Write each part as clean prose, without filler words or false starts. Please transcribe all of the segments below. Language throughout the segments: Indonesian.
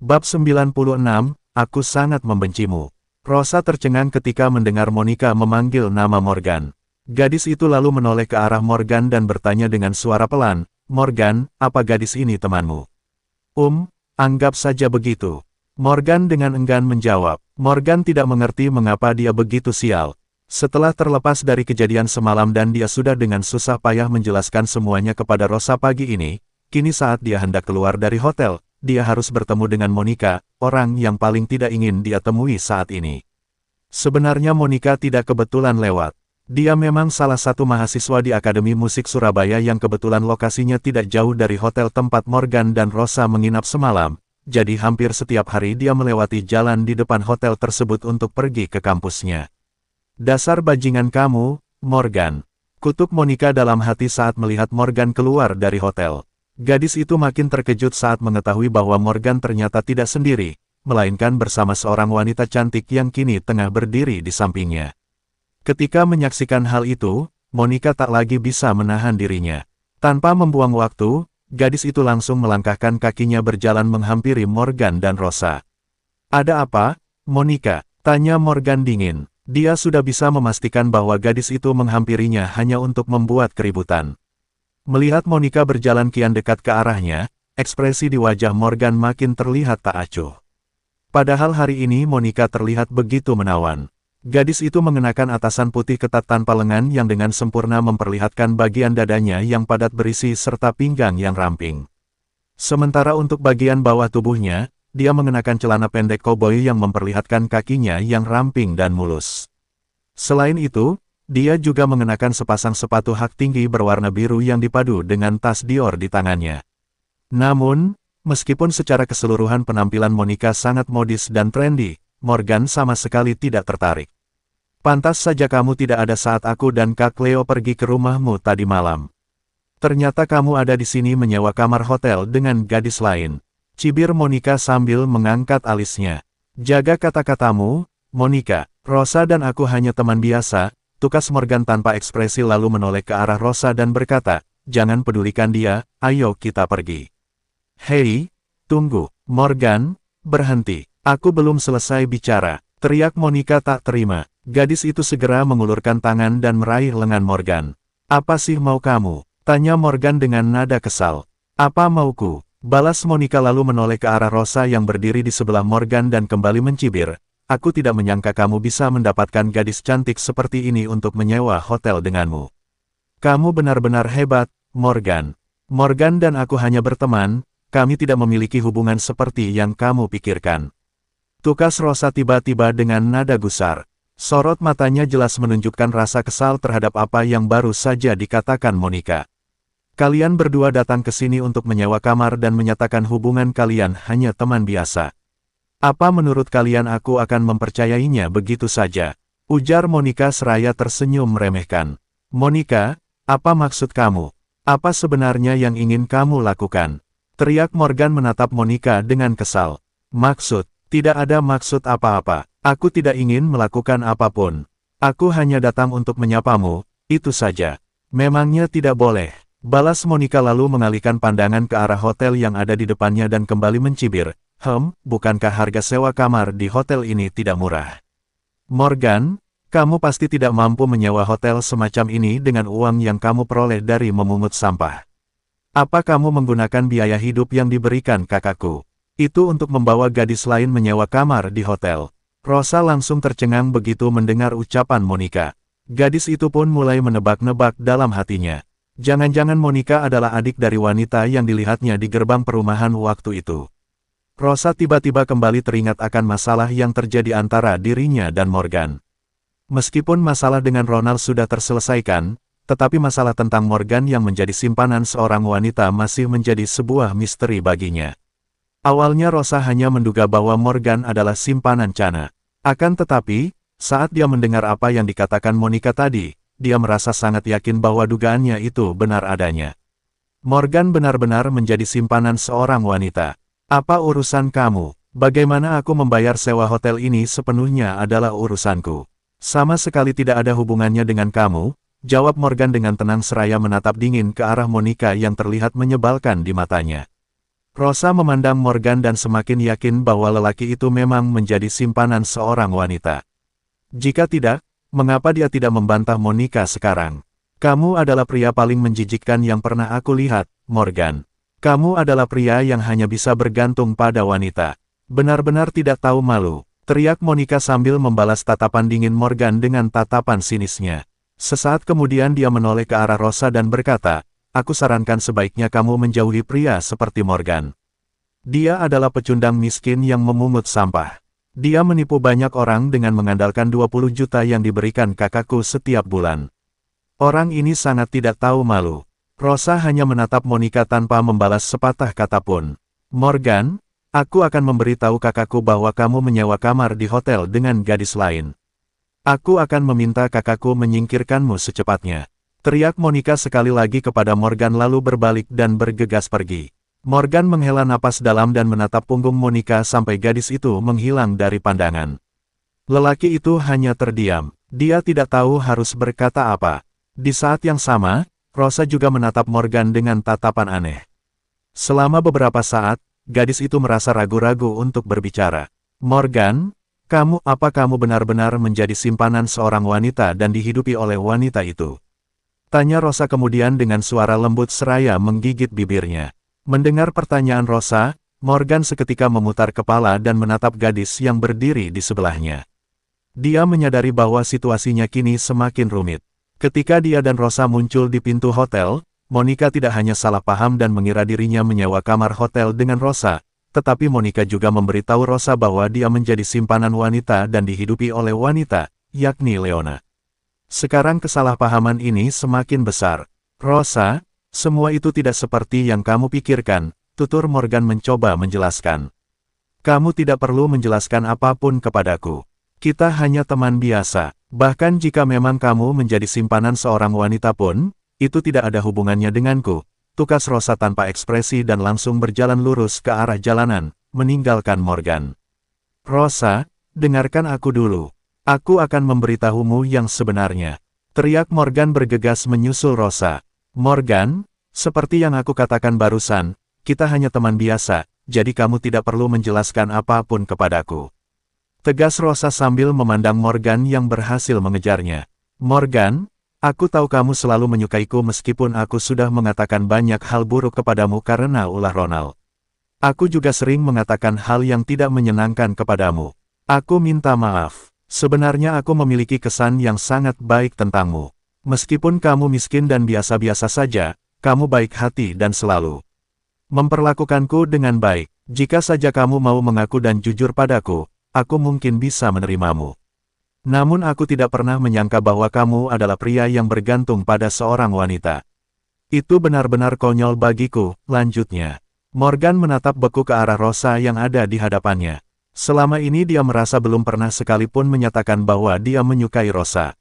Bab 96, Aku sangat membencimu. Rosa tercengang ketika mendengar Monica memanggil nama Morgan. Gadis itu lalu menoleh ke arah Morgan dan bertanya dengan suara pelan, "Morgan, apa gadis ini temanmu?" Anggap saja begitu." Morgan dengan enggan menjawab. Morgan tidak mengerti mengapa dia begitu sial. Setelah terlepas dari kejadian semalam dan dia sudah dengan susah payah menjelaskan semuanya kepada Rosa pagi ini, kini saat dia hendak keluar dari hotel, dia harus bertemu dengan Monica, orang yang paling tidak ingin dia temui saat ini. Sebenarnya Monica tidak kebetulan lewat. Dia memang salah satu mahasiswa di Akademi Musik Surabaya yang kebetulan lokasinya tidak jauh dari hotel tempat Morgan dan Rosa menginap semalam, jadi hampir setiap hari dia melewati jalan di depan hotel tersebut untuk pergi ke kampusnya. "Dasar bajingan kamu, Morgan," kutuk Monica dalam hati saat melihat Morgan keluar dari hotel. Gadis itu makin terkejut saat mengetahui bahwa Morgan ternyata tidak sendiri, melainkan bersama seorang wanita cantik yang kini tengah berdiri di sampingnya. Ketika menyaksikan hal itu, Monica tak lagi bisa menahan dirinya. Tanpa membuang waktu, gadis itu langsung melangkahkan kakinya berjalan menghampiri Morgan dan Rosa. "Ada apa, Monica?" tanya Morgan dingin. Dia sudah bisa memastikan bahwa gadis itu menghampirinya hanya untuk membuat keributan. Melihat Monica berjalan kian dekat ke arahnya, ekspresi di wajah Morgan makin terlihat tak acuh. Padahal hari ini Monica terlihat begitu menawan. Gadis itu mengenakan atasan putih ketat tanpa lengan yang dengan sempurna memperlihatkan bagian dadanya yang padat berisi serta pinggang yang ramping. Sementara untuk bagian bawah tubuhnya, dia mengenakan celana pendek koboi yang memperlihatkan kakinya yang ramping dan mulus. Selain itu, dia juga mengenakan sepasang sepatu hak tinggi berwarna biru yang dipadu dengan tas Dior di tangannya. Namun, meskipun secara keseluruhan penampilan Monica sangat modis dan trendy, Morgan sama sekali tidak tertarik. "Pantas saja kamu tidak ada saat aku dan Kak Leo pergi ke rumahmu tadi malam. Ternyata kamu ada di sini menyewa kamar hotel dengan gadis lain," cibir Monica sambil mengangkat alisnya. "Jaga kata-katamu, Monica. Rosa dan aku hanya teman biasa," tukas Morgan tanpa ekspresi lalu menoleh ke arah Rosa dan berkata, "Jangan pedulikan dia, ayo kita pergi." "Hei, tunggu, Morgan, berhenti. Aku belum selesai bicara," teriak Monica tak terima. Gadis itu segera mengulurkan tangan dan meraih lengan Morgan. "Apa sih mau kamu?" tanya Morgan dengan nada kesal. "Apa mauku?" balas Monica lalu menoleh ke arah Rosa yang berdiri di sebelah Morgan dan kembali mencibir. "Aku tidak menyangka kamu bisa mendapatkan gadis cantik seperti ini untuk menyewa hotel denganmu. Kamu benar-benar hebat, Morgan. Morgan dan aku hanya berteman, kami tidak memiliki hubungan seperti yang kamu pikirkan," tukas Rosa tiba-tiba dengan nada gusar. Sorot matanya jelas menunjukkan rasa kesal terhadap apa yang baru saja dikatakan Monica. "Kalian berdua datang ke sini untuk menyewa kamar dan menyatakan hubungan kalian hanya teman biasa. Apa menurut kalian aku akan mempercayainya begitu saja?" ujar Monica seraya tersenyum meremehkan. "Monica, apa maksud kamu? Apa sebenarnya yang ingin kamu lakukan?" teriak Morgan menatap Monica dengan kesal. "Maksud? Tidak ada maksud apa-apa. Aku tidak ingin melakukan apapun. Aku hanya datang untuk menyapamu, itu saja." "Memangnya tidak boleh?" balas Monica lalu mengalihkan pandangan ke arah hotel yang ada di depannya dan kembali mencibir. Bukankah harga sewa kamar di hotel ini tidak murah?" "Morgan, kamu pasti tidak mampu menyewa hotel semacam ini dengan uang yang kamu peroleh dari memungut sampah. Apa kamu menggunakan biaya hidup yang diberikan kakakku? Itu untuk membawa gadis lain menyewa kamar di hotel?" Rosa langsung tercengang begitu mendengar ucapan Monica. Gadis itu pun mulai menebak-nebak dalam hatinya. Jangan-jangan Monica adalah adik dari wanita yang dilihatnya di gerbang perumahan waktu itu. Rosa tiba-tiba kembali teringat akan masalah yang terjadi antara dirinya dan Morgan. Meskipun masalah dengan Ronald sudah terselesaikan, tetapi masalah tentang Morgan yang menjadi simpanan seorang wanita masih menjadi sebuah misteri baginya. Awalnya Rosa hanya menduga bahwa Morgan adalah simpanan Chana. Akan tetapi, saat dia mendengar apa yang dikatakan Monica tadi, dia merasa sangat yakin bahwa dugaannya itu benar adanya. Morgan benar-benar menjadi simpanan seorang wanita. "Apa urusan kamu? Bagaimana aku membayar sewa hotel ini sepenuhnya adalah urusanku. Sama sekali tidak ada hubungannya dengan kamu," jawab Morgan dengan tenang seraya menatap dingin ke arah Monica yang terlihat menyebalkan di matanya. Rosa memandang Morgan dan semakin yakin bahwa lelaki itu memang menjadi simpanan seorang wanita. Jika tidak, mengapa dia tidak membantah Monica sekarang? Kamu adalah pria paling menjijikkan yang pernah aku lihat, Morgan. Kamu adalah pria yang hanya bisa bergantung pada wanita. Benar-benar tidak tahu malu, teriak Monica sambil membalas tatapan dingin Morgan dengan tatapan sinisnya. Sesaat kemudian dia menoleh ke arah Rosa dan berkata, aku sarankan sebaiknya kamu menjauhi pria seperti Morgan. Dia adalah pecundang miskin yang memungut sampah. Dia menipu banyak orang dengan mengandalkan 20 juta yang diberikan kakakku setiap bulan. Orang ini sangat tidak tahu malu. Rosa hanya menatap Monica tanpa membalas sepatah kata pun. Morgan, aku akan memberitahu kakakku bahwa kamu menyewa kamar di hotel dengan gadis lain. Aku akan meminta kakakku menyingkirkanmu secepatnya. Teriak Monica sekali lagi kepada Morgan lalu berbalik dan bergegas pergi. Morgan menghela napas dalam dan menatap punggung Monica sampai gadis itu menghilang dari pandangan. Lelaki itu hanya terdiam. Dia tidak tahu harus berkata apa. Di saat yang sama, Rosa juga menatap Morgan dengan tatapan aneh. Selama beberapa saat, gadis itu merasa ragu-ragu untuk berbicara. Morgan, apa kamu benar-benar menjadi simpanan seorang wanita dan dihidupi oleh wanita itu? Tanya Rosa kemudian dengan suara lembut seraya menggigit bibirnya. Mendengar pertanyaan Rosa, Morgan seketika memutar kepala dan menatap gadis yang berdiri di sebelahnya. Dia menyadari bahwa situasinya kini semakin rumit. Ketika dia dan Rosa muncul di pintu hotel, Monica tidak hanya salah paham dan mengira dirinya menyewa kamar hotel dengan Rosa, tetapi Monica juga memberitahu Rosa bahwa dia menjadi simpanan wanita dan dihidupi oleh wanita, yakni Leona. Sekarang kesalahpahaman ini semakin besar. Rosa, semua itu tidak seperti yang kamu pikirkan, tutur Morgan mencoba menjelaskan. Kamu tidak perlu menjelaskan apapun kepadaku. Kita hanya teman biasa. Bahkan jika memang kamu menjadi simpanan seorang wanita pun, itu tidak ada hubungannya denganku. Tukas Rosa tanpa ekspresi dan langsung berjalan lurus ke arah jalanan, meninggalkan Morgan. Rosa, dengarkan aku dulu. Aku akan memberitahumu yang sebenarnya. Teriak Morgan bergegas menyusul Rosa. Morgan, seperti yang aku katakan barusan, kita hanya teman biasa, jadi kamu tidak perlu menjelaskan apapun kepadaku. Tegas Rosa sambil memandang Morgan yang berhasil mengejarnya. Morgan, aku tahu kamu selalu menyukaiku meskipun aku sudah mengatakan banyak hal buruk kepadamu karena ulah Ronald. Aku juga sering mengatakan hal yang tidak menyenangkan kepadamu. Aku minta maaf. Sebenarnya aku memiliki kesan yang sangat baik tentangmu. Meskipun kamu miskin dan biasa-biasa saja, kamu baik hati dan selalu memperlakukanku dengan baik. Jika saja kamu mau mengaku dan jujur padaku, aku mungkin bisa menerimamu. Namun aku tidak pernah menyangka bahwa kamu adalah pria yang bergantung pada seorang wanita. Itu benar-benar konyol bagiku, lanjutnya. Morgan menatap beku ke arah Rosa yang ada di hadapannya. Selama ini dia merasa belum pernah sekalipun menyatakan bahwa dia menyukai Rosa.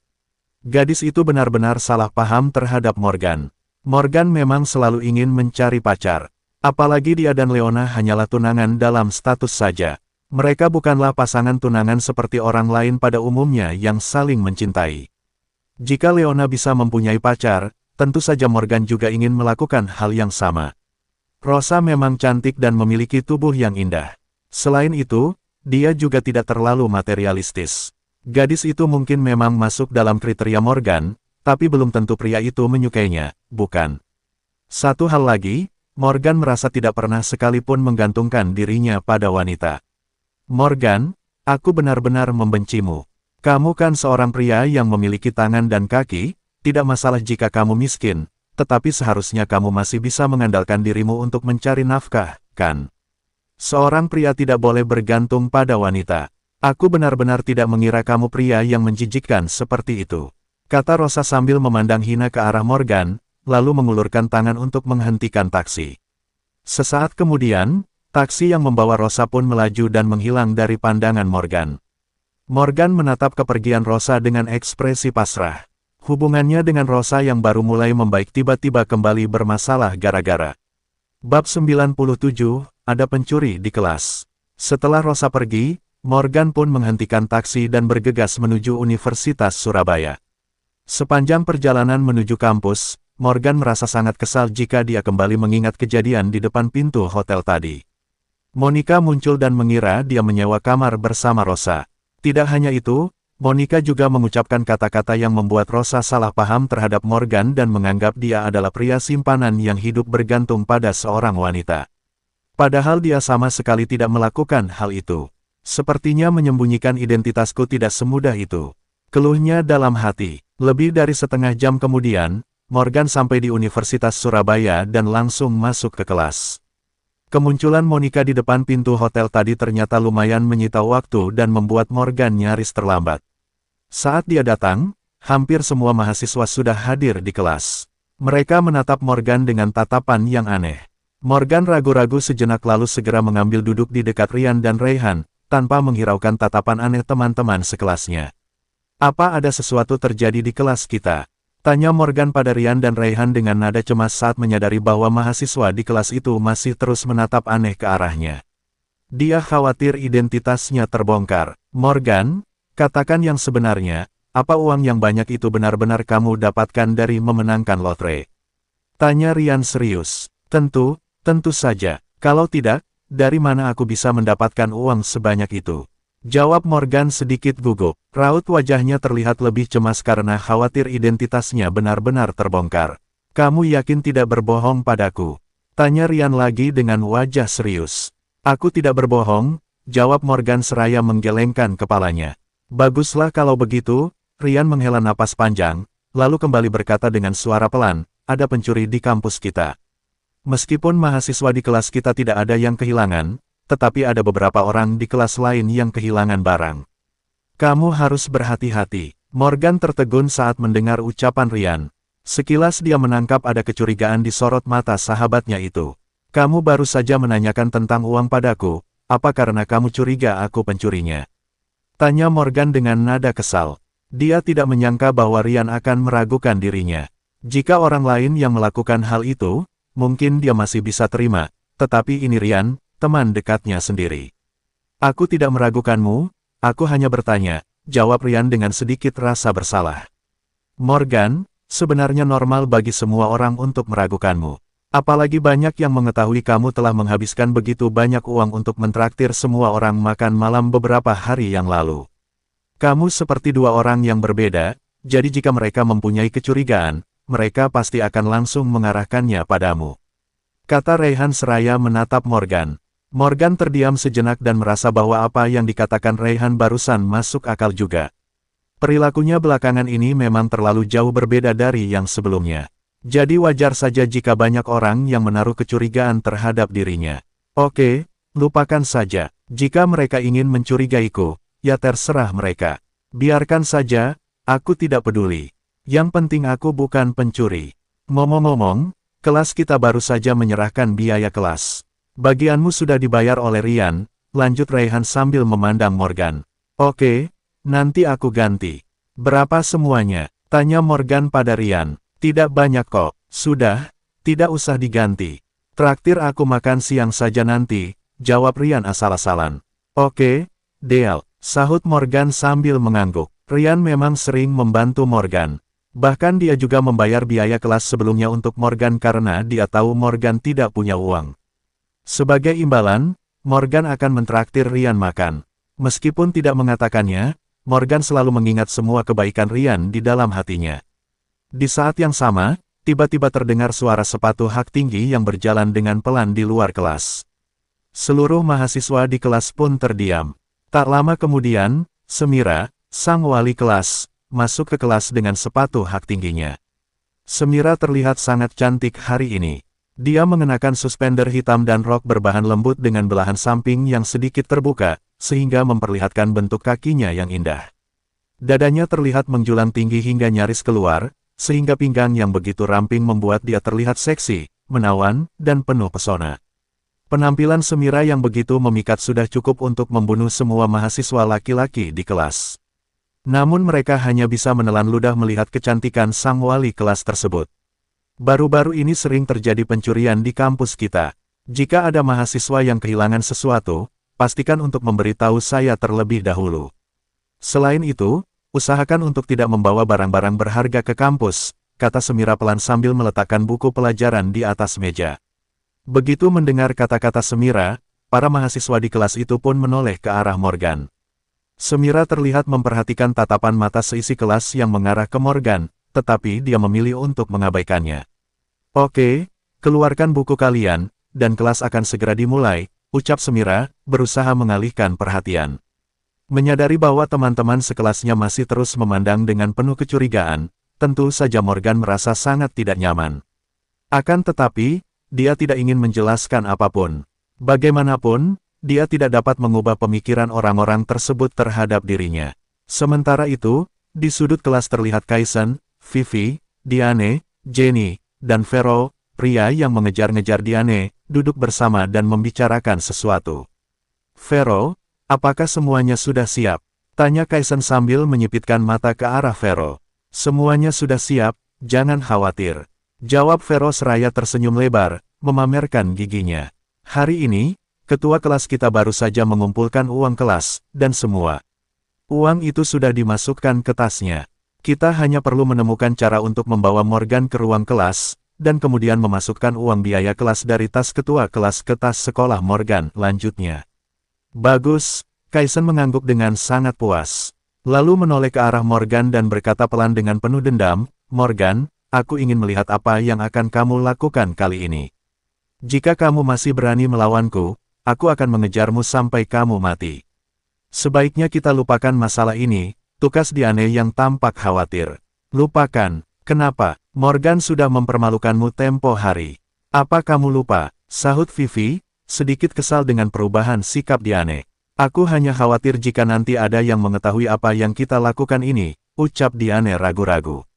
Gadis itu benar-benar salah paham terhadap Morgan. Morgan memang selalu ingin mencari pacar. Apalagi dia dan Leona hanyalah tunangan dalam status saja. Mereka bukanlah pasangan tunangan seperti orang lain pada umumnya yang saling mencintai. Jika Leona bisa mempunyai pacar, tentu saja Morgan juga ingin melakukan hal yang sama. Rosa memang cantik dan memiliki tubuh yang indah. Selain itu, dia juga tidak terlalu materialistis. Gadis itu mungkin memang masuk dalam kriteria Morgan, tapi belum tentu pria itu menyukainya, bukan? Satu hal lagi, Morgan merasa tidak pernah sekalipun menggantungkan dirinya pada wanita. Morgan, aku benar-benar membencimu. Kamu kan seorang pria yang memiliki tangan dan kaki, tidak masalah jika kamu miskin, tetapi seharusnya kamu masih bisa mengandalkan dirimu untuk mencari nafkah, kan? Seorang pria tidak boleh bergantung pada wanita. Aku benar-benar tidak mengira kamu pria yang menjijikkan seperti itu. Kata Rosa sambil memandang hina ke arah Morgan, lalu mengulurkan tangan untuk menghentikan taksi. Sesaat kemudian, taksi yang membawa Rosa pun melaju dan menghilang dari pandangan Morgan. Morgan menatap kepergian Rosa dengan ekspresi pasrah. Hubungannya dengan Rosa yang baru mulai membaik tiba-tiba kembali bermasalah gara-gara. Bab 97, ada pencuri di kelas. Setelah Rosa pergi, Morgan pun menghentikan taksi dan bergegas menuju Universitas Surabaya. Sepanjang perjalanan menuju kampus, Morgan merasa sangat kesal jika dia kembali mengingat kejadian di depan pintu hotel tadi. Monica muncul dan mengira dia menyewa kamar bersama Rosa. Tidak hanya itu, Monica juga mengucapkan kata-kata yang membuat Rosa salah paham terhadap Morgan dan menganggap dia adalah pria simpanan yang hidup bergantung pada seorang wanita. Padahal dia sama sekali tidak melakukan hal itu. Sepertinya menyembunyikan identitasku tidak semudah itu. Keluhnya dalam hati. Lebih dari setengah jam kemudian, Morgan sampai di Universitas Surabaya dan langsung masuk ke kelas. Kemunculan Monica di depan pintu hotel tadi ternyata lumayan menyita waktu dan membuat Morgan nyaris terlambat. Saat dia datang, hampir semua mahasiswa sudah hadir di kelas. Mereka menatap Morgan dengan tatapan yang aneh. Morgan ragu-ragu sejenak lalu segera mengambil duduk di dekat Ryan dan Rayhan, tanpa menghiraukan tatapan aneh teman-teman sekelasnya. "Apa ada sesuatu terjadi di kelas kita?" tanya Morgan pada Ryan dan Rayhan dengan nada cemas saat menyadari bahwa mahasiswa di kelas itu masih terus menatap aneh ke arahnya. Dia khawatir identitasnya terbongkar. "Morgan, katakan yang sebenarnya, apa uang yang banyak itu benar-benar kamu dapatkan dari memenangkan lotre?" tanya Ryan serius. Tentu saja. Kalau tidak, dari mana aku bisa mendapatkan uang sebanyak itu?" jawab Morgan sedikit gugup. Raut wajahnya terlihat lebih cemas karena khawatir identitasnya benar-benar terbongkar. "Kamu yakin tidak berbohong padaku?" tanya Ryan lagi dengan wajah serius. "Aku tidak berbohong," jawab Morgan seraya menggelengkan kepalanya. "Baguslah kalau begitu." Ryan menghela napas panjang, lalu kembali berkata dengan suara pelan, "Ada pencuri di kampus kita. Meskipun mahasiswa di kelas kita tidak ada yang kehilangan, tetapi ada beberapa orang di kelas lain yang kehilangan barang. Kamu harus berhati-hati." Morgan tertegun saat mendengar ucapan Ryan. Sekilas dia menangkap ada kecurigaan di sorot mata sahabatnya itu. "Kamu baru saja menanyakan tentang uang padaku, apa karena kamu curiga aku pencurinya?" tanya Morgan dengan nada kesal. Dia tidak menyangka bahwa Ryan akan meragukan dirinya. Jika orang lain yang melakukan hal itu, mungkin dia masih bisa terima, tetapi ini Ryan, teman dekatnya sendiri. "Aku tidak meragukanmu, aku hanya bertanya," jawab Ryan dengan sedikit rasa bersalah. "Morgan, sebenarnya normal bagi semua orang untuk meragukanmu. Apalagi banyak yang mengetahui kamu telah menghabiskan begitu banyak uang untuk mentraktir semua orang makan malam beberapa hari yang lalu. Kamu seperti dua orang yang berbeda, jadi jika mereka mempunyai kecurigaan, mereka pasti akan langsung mengarahkannya padamu," kata Rayhan seraya menatap Morgan. Morgan terdiam sejenak dan merasa bahwa apa yang dikatakan Rayhan barusan masuk akal juga. Perilakunya belakangan ini memang terlalu jauh berbeda dari yang sebelumnya. Jadi wajar saja jika banyak orang yang menaruh kecurigaan terhadap dirinya. "Oke, lupakan saja. Jika mereka ingin mencurigaiku, ya terserah mereka. Biarkan saja, aku tidak peduli. Yang penting aku bukan pencuri. Ngomong-ngomong, kelas kita baru saja menyerahkan biaya kelas. Bagianmu sudah dibayar oleh Ryan," lanjut Rayhan sambil memandang Morgan. "Oke, nanti aku ganti." "Berapa semuanya?" tanya Morgan pada Ryan. "Tidak banyak kok." "Sudah, tidak usah diganti. Traktir aku makan siang saja nanti," jawab Ryan asal-asalan. "Oke, deal," sahut Morgan sambil mengangguk. Ryan memang sering membantu Morgan. Bahkan dia juga membayar biaya kelas sebelumnya untuk Morgan karena dia tahu Morgan tidak punya uang. Sebagai imbalan, Morgan akan mentraktir Ryan makan. Meskipun tidak mengatakannya, Morgan selalu mengingat semua kebaikan Ryan di dalam hatinya. Di saat yang sama, tiba-tiba terdengar suara sepatu hak tinggi yang berjalan dengan pelan di luar kelas. Seluruh mahasiswa di kelas pun terdiam. Tak lama kemudian, Semira, sang wali kelas, masuk ke kelas dengan sepatu hak tingginya. Semira terlihat sangat cantik hari ini. Dia mengenakan suspender hitam dan rok berbahan lembut dengan belahan samping yang sedikit terbuka, sehingga memperlihatkan bentuk kakinya yang indah. Dadanya terlihat menjulang tinggi hingga nyaris keluar, sehingga pinggang yang begitu ramping membuat dia terlihat seksi, menawan, dan penuh pesona. Penampilan Semira yang begitu memikat sudah cukup untuk membunuh semua mahasiswa laki-laki di kelas. Namun mereka hanya bisa menelan ludah melihat kecantikan sang wali kelas tersebut. "Baru-baru ini sering terjadi pencurian di kampus kita. Jika ada mahasiswa yang kehilangan sesuatu, pastikan untuk memberitahu saya terlebih dahulu. Selain itu, usahakan untuk tidak membawa barang-barang berharga ke kampus, kata Semira pelan sambil meletakkan buku pelajaran di atas meja. Begitu mendengar kata-kata Semira, para mahasiswa di kelas itu pun menoleh ke arah Morgan. Semira terlihat memperhatikan tatapan mata seisi kelas yang mengarah ke Morgan, tetapi dia memilih untuk mengabaikannya. Oke, keluarkan buku kalian, dan kelas akan segera dimulai, ucap Semira, berusaha mengalihkan perhatian. Menyadari bahwa teman-teman sekelasnya masih terus memandang dengan penuh kecurigaan, tentu saja Morgan merasa sangat tidak nyaman. Akan tetapi, dia tidak ingin menjelaskan apapun. Bagaimanapun, dia tidak dapat mengubah pemikiran orang-orang tersebut terhadap dirinya. Sementara itu, di sudut kelas terlihat Kaisen, Vivi, Diane, Jenny, dan Vero, pria yang mengejar-ngejar Diane, duduk bersama dan membicarakan sesuatu. Vero, apakah semuanya sudah siap? Tanya Kaisen sambil menyipitkan mata ke arah Vero. Semuanya sudah siap, jangan khawatir. Jawab Vero seraya tersenyum lebar, memamerkan giginya. Hari ini, ketua kelas kita baru saja mengumpulkan uang kelas, dan semua uang itu sudah dimasukkan ke tasnya. Kita hanya perlu menemukan cara untuk membawa Morgan ke ruang kelas, dan kemudian memasukkan uang biaya kelas dari tas ketua kelas ke tas sekolah Morgan, lanjutnya. Bagus, Kaisen mengangguk dengan sangat puas. Lalu menoleh ke arah Morgan dan berkata pelan dengan penuh dendam, Morgan, aku ingin melihat apa yang akan kamu lakukan kali ini. Jika kamu masih berani melawanku, aku akan mengejarmu sampai kamu mati. Sebaiknya kita lupakan masalah ini, tukas Diane yang tampak khawatir. Lupakan, kenapa? Morgan sudah mempermalukanmu tempo hari. Apa kamu lupa? Sahut Vivi, sedikit kesal dengan perubahan sikap Diane. Aku hanya khawatir jika nanti ada yang mengetahui apa yang kita lakukan ini, ucap Diane ragu-ragu.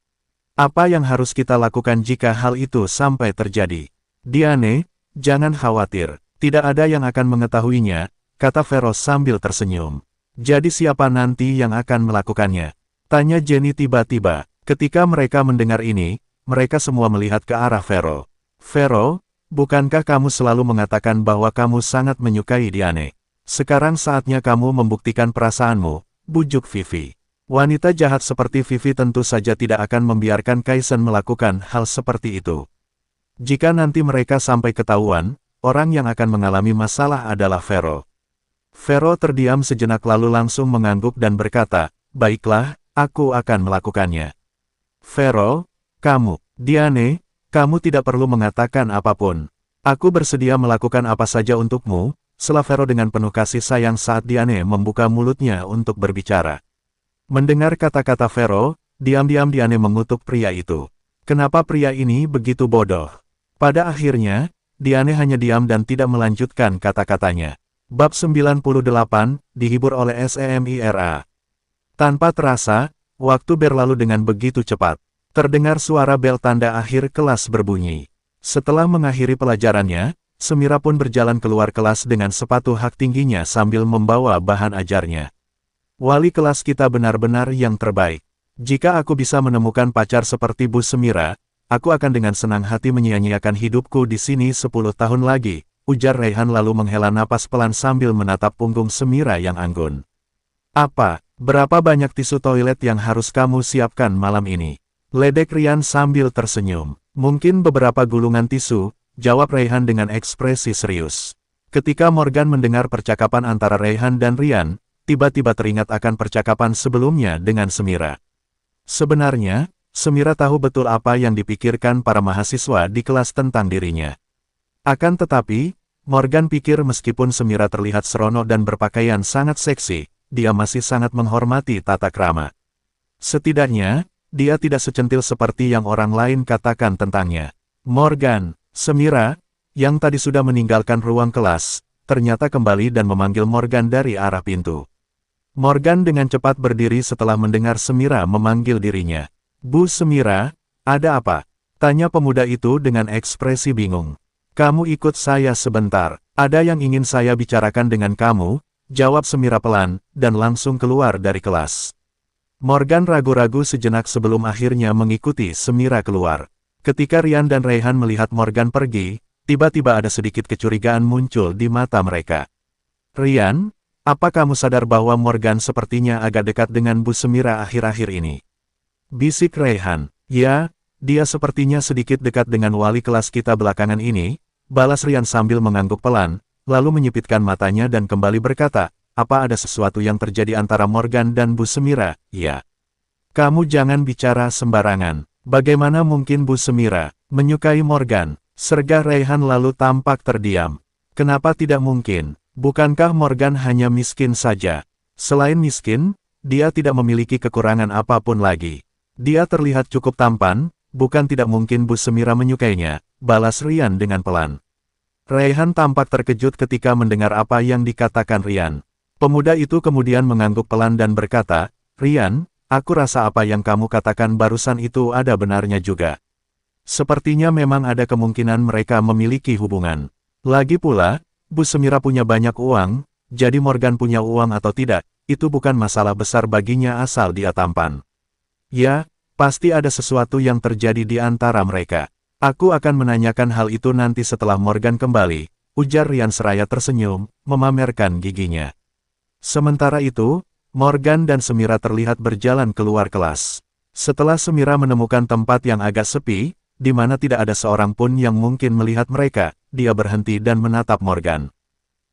Apa yang harus kita lakukan jika hal itu sampai terjadi? Diane, jangan khawatir, tidak ada yang akan mengetahuinya, kata Vero sambil tersenyum. Jadi siapa nanti yang akan melakukannya? Tanya Jenny tiba-tiba. Ketika mereka mendengar ini, mereka semua melihat ke arah Vero. Vero, bukankah kamu selalu mengatakan bahwa kamu sangat menyukai Diane? Sekarang saatnya kamu membuktikan perasaanmu, bujuk Vivi. Wanita jahat seperti Vivi tentu saja tidak akan membiarkan Kaisen melakukan hal seperti itu. Jika nanti mereka sampai ketahuan, orang yang akan mengalami masalah adalah Vero. Vero terdiam sejenak lalu langsung mengangguk dan berkata, baiklah, aku akan melakukannya. Vero, kamu, Diane, kamu tidak perlu mengatakan apapun. Aku bersedia melakukan apa saja untukmu, sela Vero dengan penuh kasih sayang saat Diane membuka mulutnya untuk berbicara. Mendengar kata-kata Vero, diam-diam Diane mengutuk pria itu. Kenapa pria ini begitu bodoh? Pada akhirnya, Diane hanya diam dan tidak melanjutkan kata-katanya. Bab 98, dihibur oleh SEMIRA. Tanpa terasa, waktu berlalu dengan begitu cepat. Terdengar suara bel tanda akhir kelas berbunyi. Setelah mengakhiri pelajarannya, Semira pun berjalan keluar kelas dengan sepatu hak tingginya sambil membawa bahan ajarnya. Wali kelas kita benar-benar yang terbaik. Jika aku bisa menemukan pacar seperti Bu Semira, aku akan dengan senang hati menyia-nyiakan hidupku di sini 10 tahun lagi, ujar Raihan lalu menghela napas pelan sambil menatap punggung Semira yang anggun. Apa? Berapa banyak tisu toilet yang harus kamu siapkan malam ini? Ledek Rian sambil tersenyum. Mungkin beberapa gulungan tisu, jawab Raihan dengan ekspresi serius. Ketika Morgan mendengar percakapan antara Raihan dan Rian, tiba-tiba teringat akan percakapan sebelumnya dengan Semira. Sebenarnya, Semira tahu betul apa yang dipikirkan para mahasiswa di kelas tentang dirinya. Akan tetapi, Morgan pikir meskipun Semira terlihat seronok dan berpakaian sangat seksi, dia masih sangat menghormati tata krama. Setidaknya, dia tidak secentil seperti yang orang lain katakan tentangnya. Morgan, Semira, yang tadi sudah meninggalkan ruang kelas, ternyata kembali dan memanggil Morgan dari arah pintu. Morgan dengan cepat berdiri setelah mendengar Semira memanggil dirinya. Bu Semira, ada apa? Tanya pemuda itu dengan ekspresi bingung. Kamu ikut saya sebentar, ada yang ingin saya bicarakan dengan kamu, jawab Semira pelan, dan langsung keluar dari kelas. Morgan ragu-ragu sejenak sebelum akhirnya mengikuti Semira keluar. Ketika Rian dan Raihan melihat Morgan pergi, tiba-tiba ada sedikit kecurigaan muncul di mata mereka. Rian, apa kamu sadar bahwa Morgan sepertinya agak dekat dengan Bu Semira akhir-akhir ini? Bisik Raihan. Ya, Dia sepertinya sedikit dekat dengan wali kelas kita belakangan ini, balas Rian sambil mengangguk pelan, lalu menyipitkan matanya dan kembali berkata, apa ada sesuatu yang terjadi antara Morgan dan Bu Semira? Ya. Kamu jangan bicara sembarangan. Bagaimana mungkin Bu Semira menyukai Morgan? Sergah Raihan lalu tampak terdiam. Kenapa tidak mungkin? Bukankah Morgan hanya miskin saja? Selain miskin, dia tidak memiliki kekurangan apapun lagi. Dia terlihat cukup tampan, bukan tidak mungkin Bu Semira menyukainya, balas Rian dengan pelan. Raihan tampak terkejut ketika mendengar apa yang dikatakan Rian. Pemuda itu kemudian mengangguk pelan dan berkata, Rian, aku rasa apa yang kamu katakan barusan itu ada benarnya juga. Sepertinya memang ada kemungkinan mereka memiliki hubungan. Lagi pula, Bu Semira punya banyak uang, jadi Morgan punya uang atau tidak, itu bukan masalah besar baginya asal dia tampan. Ya, pasti ada sesuatu yang terjadi di antara mereka. Aku akan menanyakan hal itu nanti setelah Morgan kembali, ujar Rian seraya tersenyum, memamerkan giginya. Sementara itu, Morgan dan Semira terlihat berjalan keluar kelas. Setelah Semira menemukan tempat yang agak sepi, di mana tidak ada seorang pun yang mungkin melihat mereka, dia berhenti dan menatap Morgan.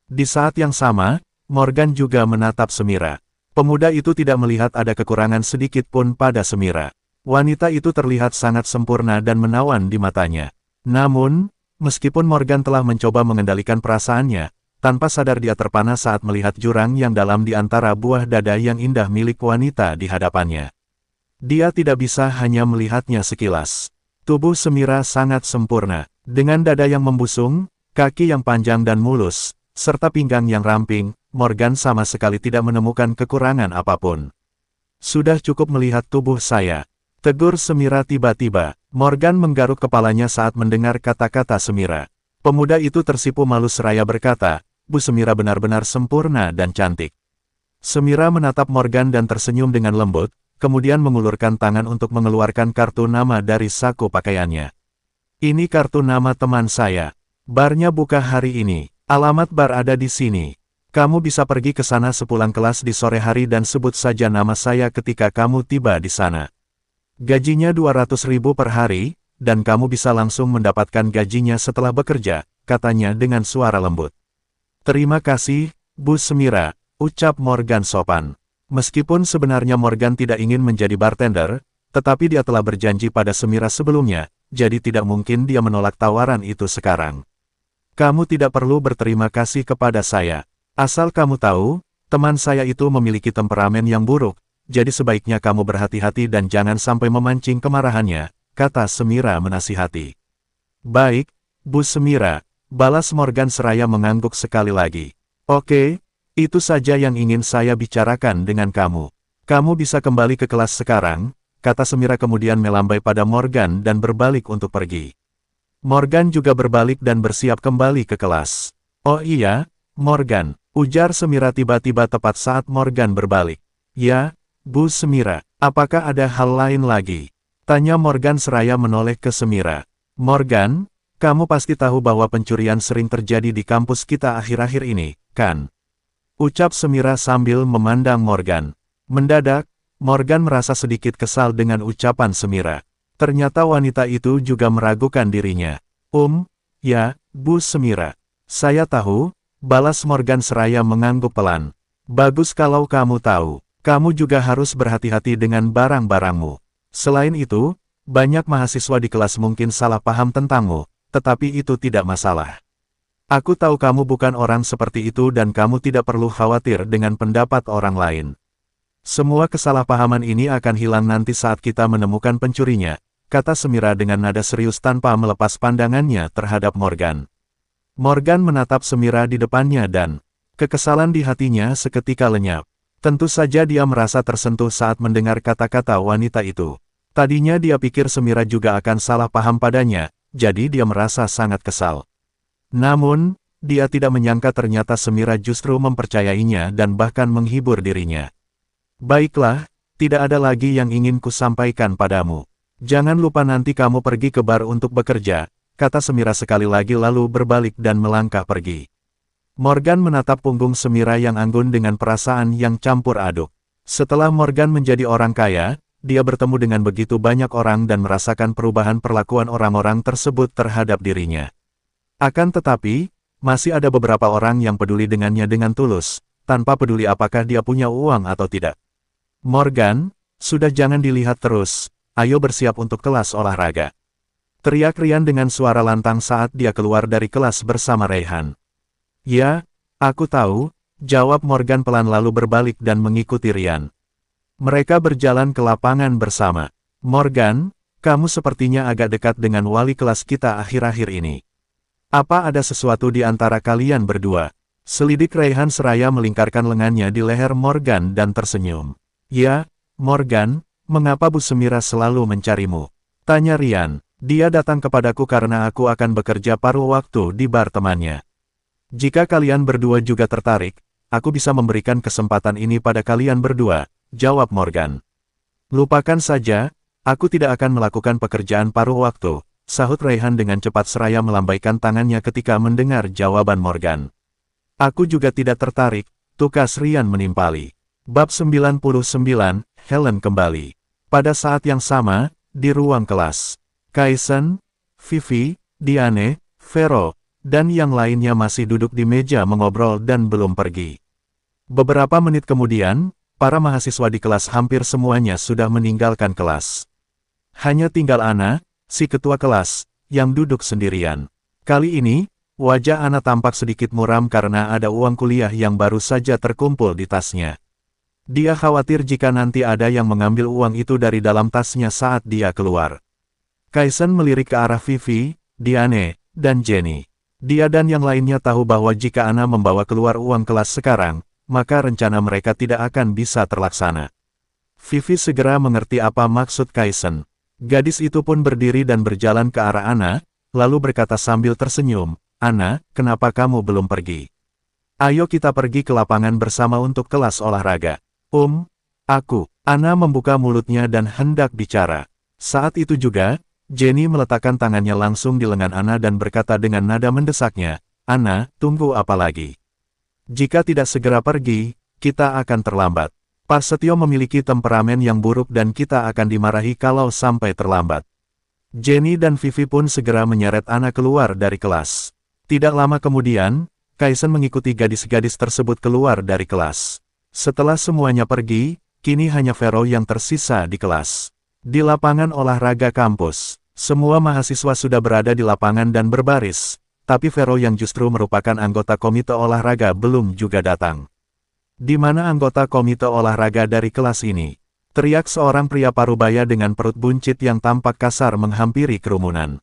Di saat yang sama, Morgan juga menatap Semira. Pemuda itu tidak melihat ada kekurangan sedikit pun pada Semira. Wanita itu terlihat sangat sempurna dan menawan di matanya. Namun, meskipun Morgan telah mencoba mengendalikan perasaannya, tanpa sadar dia terpana saat melihat jurang yang dalam di antara buah dada yang indah milik wanita di hadapannya. Dia tidak bisa hanya melihatnya sekilas. Tubuh Semira sangat sempurna, dengan dada yang membusung, kaki yang panjang dan mulus, serta pinggang yang ramping, Morgan sama sekali tidak menemukan kekurangan apapun. Sudah cukup melihat tubuh saya, tegur Semira tiba-tiba. Morgan menggaruk kepalanya saat mendengar kata-kata Semira. Pemuda itu tersipu malu seraya berkata, Bu Semira benar-benar sempurna dan cantik. Semira menatap Morgan dan tersenyum dengan lembut, kemudian mengulurkan tangan untuk mengeluarkan kartu nama dari saku pakaiannya. Ini kartu nama teman saya. Barnya buka hari ini. Alamat bar ada di sini. Kamu bisa pergi ke sana sepulang kelas di sore hari dan sebut saja nama saya ketika kamu tiba di sana. Gajinya 200.000 per hari, dan kamu bisa langsung mendapatkan gajinya setelah bekerja, katanya dengan suara lembut. Terima kasih, Bu Semira, ucap Morgan sopan. Meskipun sebenarnya Morgan tidak ingin menjadi bartender, tetapi dia telah berjanji pada Semira sebelumnya, jadi tidak mungkin dia menolak tawaran itu sekarang. Kamu tidak perlu berterima kasih kepada saya. Asal kamu tahu, teman saya itu memiliki temperamen yang buruk, jadi sebaiknya kamu berhati-hati dan jangan sampai memancing kemarahannya, kata Semira menasihati. Baik, Bu Semira, balas Morgan seraya mengangguk sekali lagi. Oke, itu saja yang ingin saya bicarakan dengan kamu. Kamu bisa kembali ke kelas sekarang, kata Semira kemudian melambai pada Morgan dan berbalik untuk pergi. Morgan juga berbalik dan bersiap kembali ke kelas. Oh iya, Morgan, ujar Semira tiba-tiba tepat saat Morgan berbalik. Ya, Bu Semira, apakah ada hal lain lagi? Tanya Morgan seraya menoleh ke Semira. Morgan, kamu pasti tahu bahwa pencurian sering terjadi di kampus kita akhir-akhir ini, kan? Ucap Semira sambil memandang Morgan. Mendadak, Morgan merasa sedikit kesal dengan ucapan Semira. Ternyata wanita itu juga meragukan dirinya. Ya, Bu Semira. Saya tahu, balas Morgan seraya mengangguk pelan. Bagus kalau kamu tahu. Kamu juga harus berhati-hati dengan barang-barangmu. Selain itu, banyak mahasiswa di kelas mungkin salah paham tentangmu. Tetapi itu tidak masalah. Aku tahu kamu bukan orang seperti itu dan kamu tidak perlu khawatir dengan pendapat orang lain. Semua kesalahpahaman ini akan hilang nanti saat kita menemukan pencurinya, kata Semira dengan nada serius tanpa melepas pandangannya terhadap Morgan. Morgan menatap Semira di depannya dan kekesalan di hatinya seketika lenyap. Tentu saja dia merasa tersentuh saat mendengar kata-kata wanita itu. Tadinya dia pikir Semira juga akan salah paham padanya, jadi dia merasa sangat kesal. Namun, dia tidak menyangka ternyata Semira justru mempercayainya dan bahkan menghibur dirinya. Baiklah, tidak ada lagi yang ingin kusampaikan padamu. Jangan lupa nanti kamu pergi ke bar untuk bekerja, kata Semira sekali lagi lalu berbalik dan melangkah pergi. Morgan menatap punggung Semira yang anggun dengan perasaan yang campur aduk. Setelah Morgan menjadi orang kaya, dia bertemu dengan begitu banyak orang dan merasakan perubahan perlakuan orang-orang tersebut terhadap dirinya. Akan tetapi, masih ada beberapa orang yang peduli dengannya dengan tulus, tanpa peduli apakah dia punya uang atau tidak. Morgan, sudah jangan dilihat terus, ayo bersiap untuk kelas olahraga. Teriak Ryan dengan suara lantang saat dia keluar dari kelas bersama Rayhan. Ya, aku tahu, jawab Morgan pelan lalu berbalik dan mengikuti Ryan. Mereka berjalan ke lapangan bersama. Morgan, kamu sepertinya agak dekat dengan wali kelas kita akhir-akhir ini. Apa ada sesuatu di antara kalian berdua? Selidik Rayhan seraya melingkarkan lengannya di leher Morgan dan tersenyum. Ya, Morgan, mengapa Bu Semira selalu mencarimu? Tanya Ryan. Dia datang kepadaku karena aku akan bekerja paruh waktu di bar temannya. Jika kalian berdua juga tertarik, aku bisa memberikan kesempatan ini pada kalian berdua, jawab Morgan. Lupakan saja, aku tidak akan melakukan pekerjaan paruh waktu, sahut Rayhan dengan cepat seraya melambaikan tangannya ketika mendengar jawaban Morgan. Aku juga tidak tertarik, tukas Ryan menimpali. Bab 99, Helen kembali. Pada saat yang sama, di ruang kelas. Kaisen, Vivi, Diane, Vero, dan yang lainnya masih duduk di meja mengobrol dan belum pergi. Beberapa menit kemudian, para mahasiswa di kelas hampir semuanya sudah meninggalkan kelas. Hanya tinggal Anna, si ketua kelas, yang duduk sendirian. Kali ini, wajah Anna tampak sedikit muram karena ada uang kuliah yang baru saja terkumpul di tasnya. Dia khawatir jika nanti ada yang mengambil uang itu dari dalam tasnya saat dia keluar. Kaisen melirik ke arah Vivi, Diane, dan Jenny. Dia dan yang lainnya tahu bahwa jika Anna membawa keluar uang kelas sekarang, maka rencana mereka tidak akan bisa terlaksana. Vivi segera mengerti apa maksud Kaisen. Gadis itu pun berdiri dan berjalan ke arah Anna, lalu berkata sambil tersenyum, Anna, kenapa kamu belum pergi? Ayo kita pergi ke lapangan bersama untuk kelas olahraga. Aku. Anna membuka mulutnya dan hendak bicara. Saat itu juga, Jenny meletakkan tangannya langsung di lengan Anna dan berkata dengan nada mendesaknya, Anna, tunggu apa lagi? Jika tidak segera pergi, kita akan terlambat. Pak Setio memiliki temperamen yang buruk dan kita akan dimarahi kalau sampai terlambat. Jenny dan Vivi pun segera menyeret Anna keluar dari kelas. Tidak lama kemudian, Kaisen mengikuti gadis-gadis tersebut keluar dari kelas. Setelah semuanya pergi, kini hanya Vero yang tersisa di kelas. Di lapangan olahraga kampus, semua mahasiswa sudah berada di lapangan dan berbaris, tapi Vero yang justru merupakan anggota komite olahraga belum juga datang. Di mana anggota komite olahraga dari kelas ini? Teriak seorang pria parubaya dengan perut buncit yang tampak kasar menghampiri kerumunan.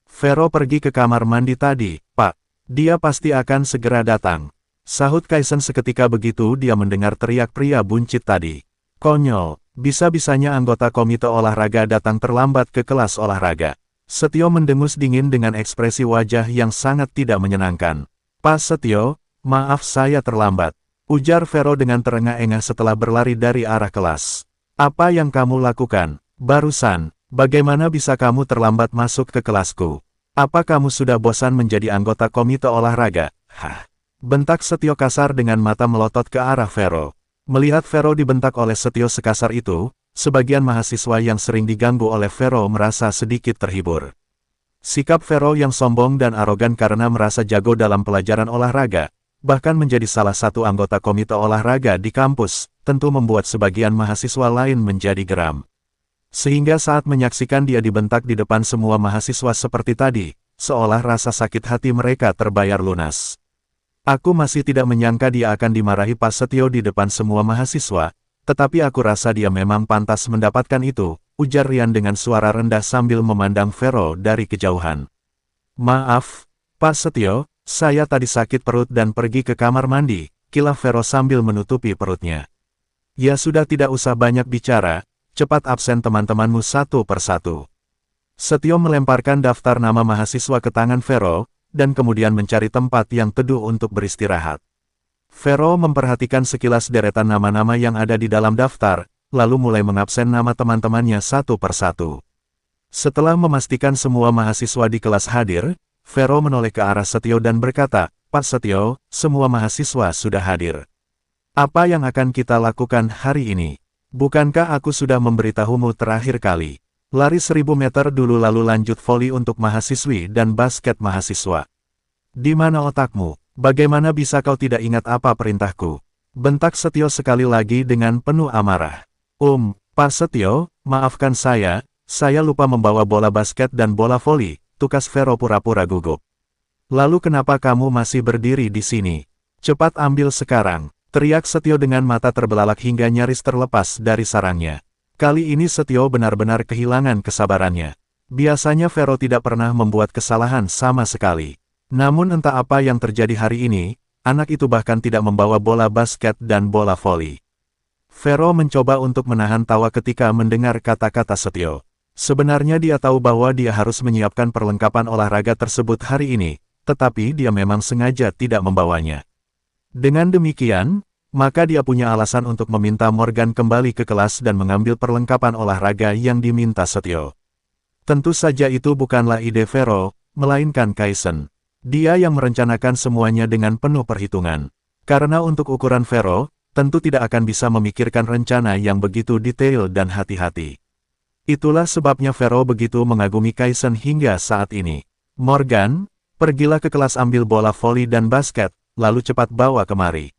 Vero pergi ke kamar mandi tadi, Pak. Dia pasti akan segera datang. Sahut Kaisen seketika begitu dia mendengar teriak pria buncit tadi. Konyol. Bisa-bisanya anggota komite olahraga datang terlambat ke kelas olahraga. Setio mendengus dingin dengan ekspresi wajah yang sangat tidak menyenangkan. Pak Setio, maaf saya terlambat. Ujar Vero dengan terengah-engah setelah berlari dari arah kelas. Apa yang kamu lakukan? Barusan, bagaimana bisa kamu terlambat masuk ke kelasku? Apa kamu sudah bosan menjadi anggota komite olahraga? Hah? Bentak Setio kasar dengan mata melotot ke arah Vero. Melihat Vero dibentak oleh Setio sekasar itu, sebagian mahasiswa yang sering diganggu oleh Vero merasa sedikit terhibur. Sikap Vero yang sombong dan arogan karena merasa jago dalam pelajaran olahraga, bahkan menjadi salah satu anggota komite olahraga di kampus, tentu membuat sebagian mahasiswa lain menjadi geram. Sehingga saat menyaksikan dia dibentak di depan semua mahasiswa seperti tadi, seolah rasa sakit hati mereka terbayar lunas. Aku masih tidak menyangka dia akan dimarahi Pak Setio di depan semua mahasiswa, tetapi aku rasa dia memang pantas mendapatkan itu, ujar Ryan dengan suara rendah sambil memandang Vero dari kejauhan. Maaf, Pak Setio, saya tadi sakit perut dan pergi ke kamar mandi, kilah Vero sambil menutupi perutnya. Ya sudah tidak usah banyak bicara, cepat absen teman-temanmu satu persatu. Setio melemparkan daftar nama mahasiswa ke tangan Vero, dan kemudian mencari tempat yang teduh untuk beristirahat. Vero memperhatikan sekilas deretan nama-nama yang ada di dalam daftar, lalu mulai mengabsen nama teman-temannya satu persatu. Setelah memastikan semua mahasiswa di kelas hadir, Vero menoleh ke arah Setio dan berkata, Pak Setio, semua mahasiswa sudah hadir. Apa yang akan kita lakukan hari ini? Bukankah aku sudah memberitahumu terakhir kali? Lari 1000 meter dulu lalu lanjut voli untuk mahasiswi dan basket mahasiswa. Di mana otakmu? Bagaimana bisa kau tidak ingat apa perintahku? Bentak Setio sekali lagi dengan penuh amarah. Pak Setio, maafkan saya lupa membawa bola basket dan bola voli, tukas Vero pura-pura gugup. Lalu kenapa kamu masih berdiri di sini? Cepat ambil sekarang. Teriak Setio dengan mata terbelalak hingga nyaris terlepas dari sarangnya. Kali ini Setio benar-benar kehilangan kesabarannya. Biasanya Vero tidak pernah membuat kesalahan sama sekali. Namun entah apa yang terjadi hari ini, anak itu bahkan tidak membawa bola basket dan bola voli. Vero mencoba untuk menahan tawa ketika mendengar kata-kata Setio. Sebenarnya dia tahu bahwa dia harus menyiapkan perlengkapan olahraga tersebut hari ini, tetapi dia memang sengaja tidak membawanya. Dengan demikian, maka dia punya alasan untuk meminta Morgan kembali ke kelas dan mengambil perlengkapan olahraga yang diminta Setio. Tentu saja itu bukanlah ide Vero, melainkan Kaisen. Dia yang merencanakan semuanya dengan penuh perhitungan. Karena untuk ukuran Vero, tentu tidak akan bisa memikirkan rencana yang begitu detail dan hati-hati. Itulah sebabnya Vero begitu mengagumi Kaisen hingga saat ini. Morgan, pergilah ke kelas ambil bola voli dan basket, lalu cepat bawa kemari.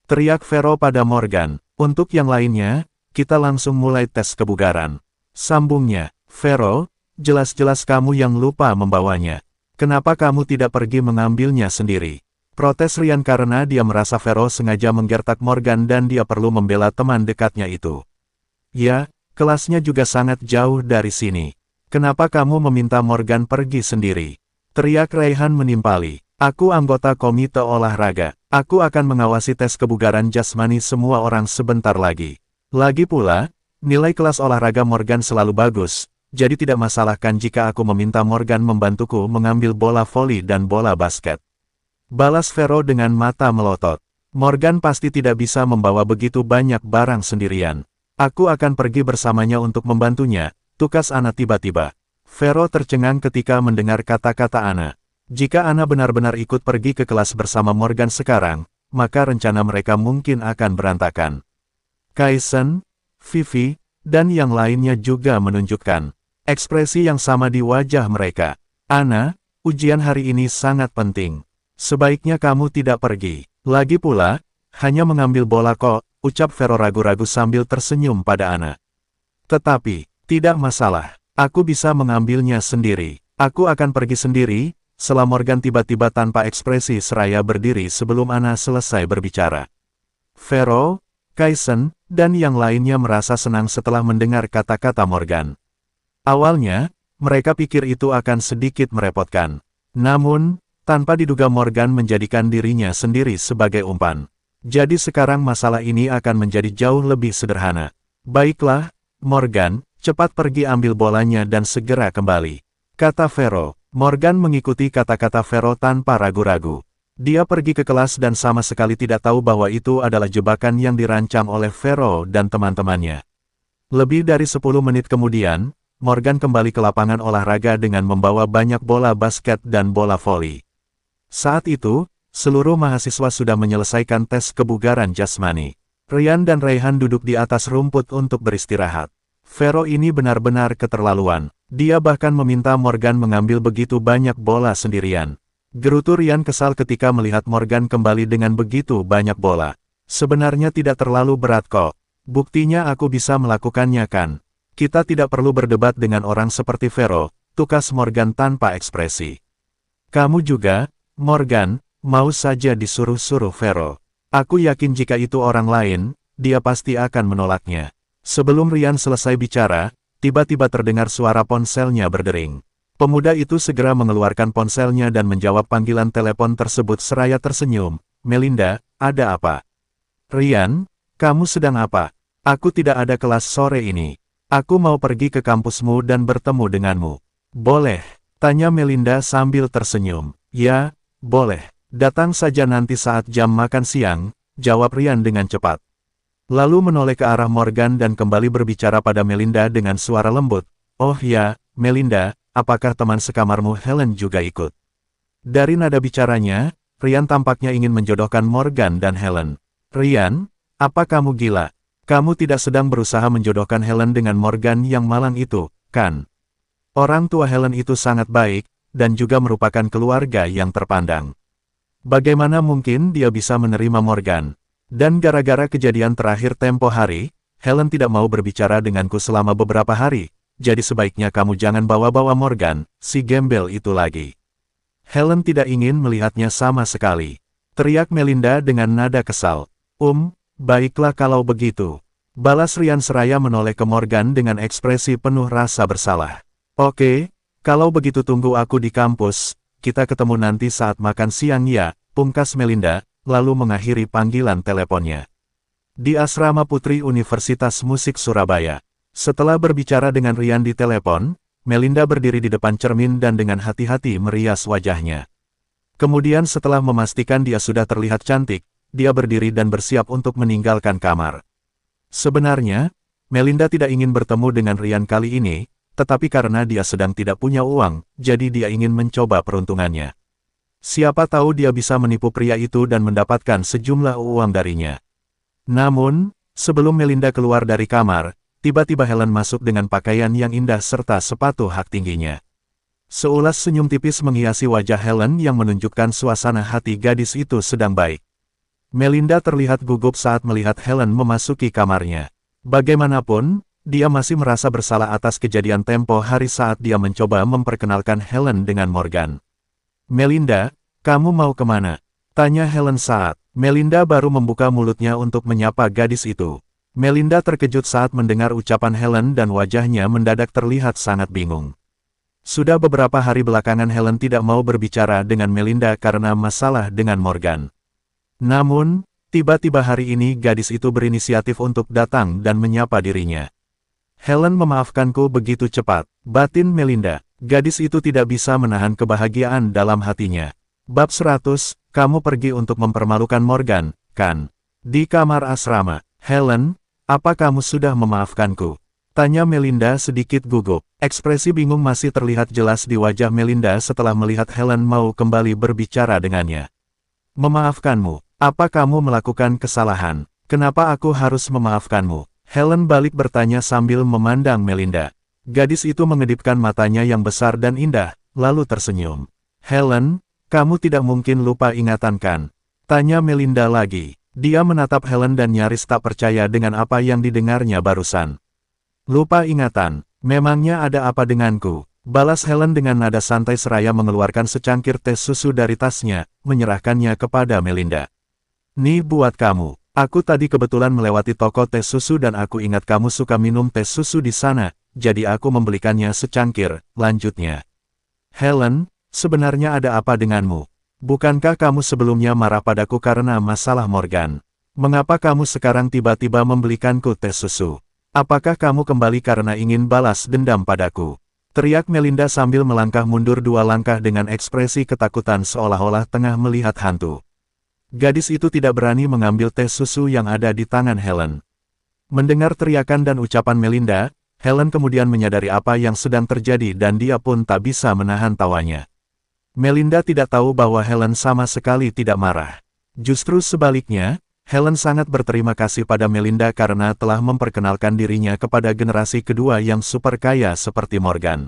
Teriak Vero pada Morgan. Untuk yang lainnya, kita langsung mulai tes kebugaran. Sambungnya, Vero, jelas-jelas kamu yang lupa membawanya. Kenapa kamu tidak pergi mengambilnya sendiri? Protes Ryan karena dia merasa Vero sengaja menggertak Morgan dan dia perlu membela teman dekatnya itu. Ya, kelasnya juga sangat jauh dari sini. Kenapa kamu meminta Morgan pergi sendiri? Teriak Rayhan menimpali. Aku anggota komite olahraga. Aku akan mengawasi tes kebugaran jasmani semua orang sebentar lagi. Lagi pula, nilai kelas olahraga Morgan selalu bagus, jadi tidak masalahkan jika aku meminta Morgan membantuku mengambil bola voli dan bola basket. Balas Vero dengan mata melotot. Morgan pasti tidak bisa membawa begitu banyak barang sendirian. Aku akan pergi bersamanya untuk membantunya, tukas Ana tiba-tiba. Vero tercengang ketika mendengar kata-kata Ana. Jika Ana benar-benar ikut pergi ke kelas bersama Morgan sekarang, maka rencana mereka mungkin akan berantakan. Kaisen, Vivi, dan yang lainnya juga menunjukkan ekspresi yang sama di wajah mereka. Ana, ujian hari ini sangat penting. Sebaiknya kamu tidak pergi. Lagi pula, hanya mengambil bola kok, ucap Vero ragu-ragu sambil tersenyum pada Ana. Tetapi, tidak masalah. Aku bisa mengambilnya sendiri. Aku akan pergi sendiri. Setelah Morgan tiba-tiba tanpa ekspresi seraya berdiri sebelum Ana selesai berbicara. Vero, Kaisen, dan yang lainnya merasa senang setelah mendengar kata-kata Morgan. Awalnya, mereka pikir itu akan sedikit merepotkan. Namun, tanpa diduga Morgan menjadikan dirinya sendiri sebagai umpan. Jadi sekarang masalah ini akan menjadi jauh lebih sederhana. Baiklah, Morgan, cepat pergi ambil bolanya dan segera kembali. Kata Vero. Morgan mengikuti kata-kata Vero tanpa ragu-ragu. Dia pergi ke kelas dan sama sekali tidak tahu bahwa itu adalah jebakan yang dirancang oleh Vero dan teman-temannya. Lebih dari 10 menit kemudian, Morgan kembali ke lapangan olahraga dengan membawa banyak bola basket dan bola voli. Saat itu, seluruh mahasiswa sudah menyelesaikan tes kebugaran jasmani. Ryan dan Rayhan duduk di atas rumput untuk beristirahat. Vero ini benar-benar keterlaluan. Dia bahkan meminta Morgan mengambil begitu banyak bola sendirian. Gerutu Ryan kesal ketika melihat Morgan kembali dengan begitu banyak bola. Sebenarnya tidak terlalu berat kok. Buktinya aku bisa melakukannya kan. Kita tidak perlu berdebat dengan orang seperti Vero, tukas Morgan tanpa ekspresi. Kamu juga, Morgan, mau saja disuruh-suruh Vero. Aku yakin jika itu orang lain, dia pasti akan menolaknya. Sebelum Ryan selesai bicara, tiba-tiba terdengar suara ponselnya berdering. Pemuda itu segera mengeluarkan ponselnya dan menjawab panggilan telepon tersebut seraya tersenyum. Melinda, ada apa? Ryan, kamu sedang apa? Aku tidak ada kelas sore ini. Aku mau pergi ke kampusmu dan bertemu denganmu. Boleh? Tanya Melinda sambil tersenyum. Ya, boleh. Datang saja nanti saat jam makan siang, jawab Ryan dengan cepat. Lalu menoleh ke arah Morgan dan kembali berbicara pada Melinda dengan suara lembut. Oh ya, Melinda, apakah teman sekamarmu Helen juga ikut? Dari nada bicaranya, Ryan tampaknya ingin menjodohkan Morgan dan Helen. Ryan, apa kamu gila? Kamu tidak sedang berusaha menjodohkan Helen dengan Morgan yang malang itu, kan? Orang tua Helen itu sangat baik, dan juga merupakan keluarga yang terpandang. Bagaimana mungkin dia bisa menerima Morgan? Dan gara-gara kejadian terakhir tempo hari, Helen tidak mau berbicara denganku selama beberapa hari, jadi sebaiknya kamu jangan bawa-bawa Morgan, si gembel itu lagi. Helen tidak ingin melihatnya sama sekali. Teriak Melinda dengan nada kesal. Baiklah kalau begitu. Balas Ryan seraya menoleh ke Morgan dengan ekspresi penuh rasa bersalah. Oke, kalau begitu tunggu aku di kampus, kita ketemu nanti saat makan siang ya, pungkas Melinda, lalu mengakhiri panggilan teleponnya. Di Asrama Putri Universitas Musik Surabaya. Setelah berbicara dengan Ryan di telepon, Melinda berdiri di depan cermin dan dengan hati-hati merias wajahnya. Kemudian setelah memastikan dia sudah terlihat cantik, dia berdiri dan bersiap untuk meninggalkan kamar. Sebenarnya, Melinda tidak ingin bertemu dengan Ryan kali ini, tetapi karena dia sedang tidak punya uang, jadi dia ingin mencoba peruntungannya. Siapa tahu dia bisa menipu pria itu dan mendapatkan sejumlah uang darinya. Namun, sebelum Melinda keluar dari kamar, tiba-tiba Helen masuk dengan pakaian yang indah serta sepatu hak tingginya. Seulas senyum tipis menghiasi wajah Helen yang menunjukkan suasana hati gadis itu sedang baik. Melinda terlihat gugup saat melihat Helen memasuki kamarnya. Bagaimanapun, dia masih merasa bersalah atas kejadian tempo hari saat dia mencoba memperkenalkan Helen dengan Morgan. Melinda, kamu mau kemana? Tanya Helen saat Melinda baru membuka mulutnya untuk menyapa gadis itu. Melinda terkejut saat mendengar ucapan Helen dan wajahnya mendadak terlihat sangat bingung. Sudah beberapa hari belakangan Helen tidak mau berbicara dengan Melinda karena masalah dengan Morgan. Namun, tiba-tiba hari ini gadis itu berinisiatif untuk datang dan menyapa dirinya. Helen memaafkanku begitu cepat, batin Melinda. Gadis itu tidak bisa menahan kebahagiaan dalam hatinya. Bab 100, kamu pergi untuk mempermalukan Morgan, kan? Di kamar asrama, Helen, apa kamu sudah memaafkanku? Tanya Melinda sedikit gugup. Ekspresi bingung masih terlihat jelas di wajah Melinda setelah melihat Helen mau kembali berbicara dengannya. Memaafkanmu? Apa kamu melakukan kesalahan? Kenapa aku harus memaafkanmu? Helen balik bertanya sambil memandang Melinda. Gadis itu mengedipkan matanya yang besar dan indah, lalu tersenyum. Helen, kamu tidak mungkin lupa ingatan kan? Tanya Melinda lagi. Dia menatap Helen dan nyaris tak percaya dengan apa yang didengarnya barusan. Lupa ingatan, memangnya ada apa denganku? Balas Helen dengan nada santai seraya mengeluarkan secangkir teh susu dari tasnya, menyerahkannya kepada Melinda. Nih buat kamu. Aku tadi kebetulan melewati toko teh susu dan aku ingat kamu suka minum teh susu di sana, jadi aku membelikannya secangkir, lanjutnya. Helen, sebenarnya ada apa denganmu? Bukankah kamu sebelumnya marah padaku karena masalah Morgan? Mengapa kamu sekarang tiba-tiba membelikanku teh susu? Apakah kamu kembali karena ingin balas dendam padaku? Teriak Melinda sambil melangkah mundur 2 langkah dengan ekspresi ketakutan seolah-olah tengah melihat hantu. Gadis itu tidak berani mengambil teh susu yang ada di tangan Helen. Mendengar teriakan dan ucapan Melinda, Helen kemudian menyadari apa yang sedang terjadi dan dia pun tak bisa menahan tawanya. Melinda tidak tahu bahwa Helen sama sekali tidak marah. Justru sebaliknya, Helen sangat berterima kasih pada Melinda karena telah memperkenalkan dirinya kepada generasi kedua yang super kaya seperti Morgan.